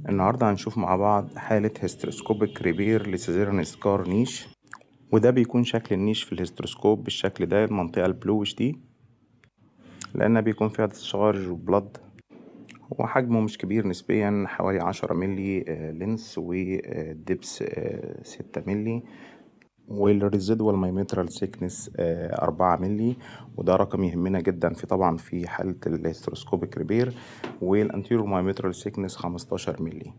النهاردة هنشوف مع بعض حالة هيستروسكوبيك ريبير لسيزيريان سكار نيش، وده بيكون شكل النيش في الهيستروسكوب بالشكل ده، المنطقة البلوش دي، لأنها بيكون فيها ديسشارج وبلد. هو حجمه مش كبير نسبيا، حوالي 10 ملي لينس، ودبس 6 ملي، والريزيدوال مايمترال سيكنس 4 ملي، وده رقم يهمنا جدا طبعا في حالة الهيستروسكوبيك ريبير. والانتيرو مايمترال سيكنس 15 ملي،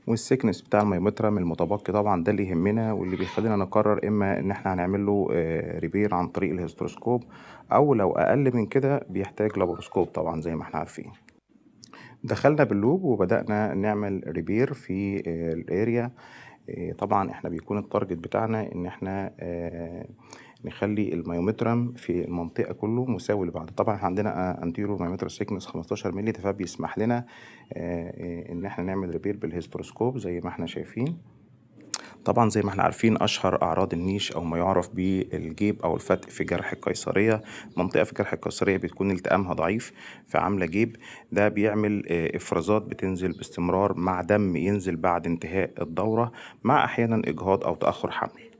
والسيكنس بتاع الميومترم المتبقي طبعا ده اللي يهمنا، واللي بيخلينا نقرر اما ان احنا هنعمل له ريبير عن طريق الهيستروسكوب، او لو اقل من كده بيحتاج لابروسكوب طبعا زي ما احنا عارفين. دخلنا باللوب وبدأنا نعمل ريبير في الاريا. طبعا احنا بيكون التارجت بتاعنا ان احنا نخلي الميومترم في المنطقة كله مساوي لبعض. طبعا احنا عندنا انتيرو مايومتر سيكنس 15 مللي، فبيسمح لنا ان احنا نعمل ريبير بالهيستروسكوب زي ما احنا شايفين. طبعا زي ما احنا عارفين اشهر اعراض النيش او ما يعرف بالجيب او الفتق في جرح القيصريه. منطقه في جرح القيصريه بتكون التئامها ضعيف فعامله جيب، ده بيعمل افرازات بتنزل باستمرار مع دم ينزل بعد انتهاء الدوره، مع احيانا اجهاض او تاخر حمل.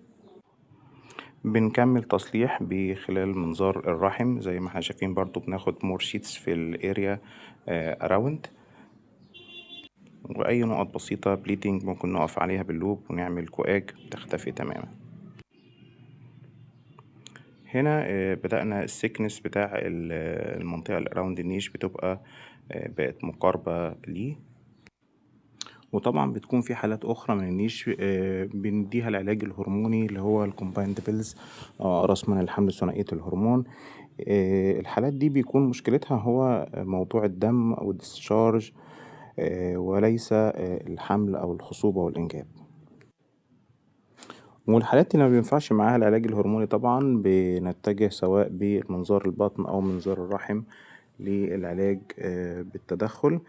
بنكمل تصليح بخلال منظار الرحم زي ما احنا شايفين، برضو بناخد مور شيتس في الاريا اراوند، واي نقط بسيطة بليدنج ممكن نقف عليها باللوب ونعمل كواج تختفي تماما. هنا بدأنا السيكنس بتاع المنطقة الاراوند النيش بتبقى بقت مقاربة ليه. وطبعا بتكون في حالات اخرى من النيش بنديها العلاج الهرموني اللي هو الكومبايند بيلز، اقراص من الحمل ثنائية الهرمون. الحالات دي بيكون مشكلتها هو موضوع الدم او الديسشارج، وليس الحمل او الخصوبة والانجاب. والحالات اللي ما بينفعش معاها العلاج الهرموني طبعا بنتجه سواء بمنظار البطن او منظار الرحم للعلاج بالتدخل.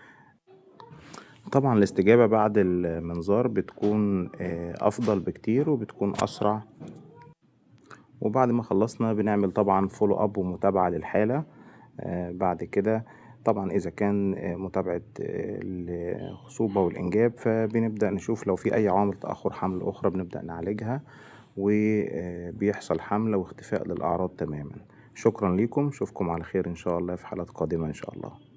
طبعا الاستجابة بعد المنظار بتكون افضل بكتير وبتكون اسرع. وبعد ما خلصنا بنعمل طبعا فولو اب ومتابعة للحالة بعد كده. طبعا اذا كان متابعة الخصوبة والانجاب فبنبدأ نشوف لو في اي عوامل تأخر حمل اخرى بنبدأ نعالجها، وبيحصل حملة واختفاء للأعراض تماما. شكرا لكم، اشوفكم على خير ان شاء الله في حالات قادمة ان شاء الله.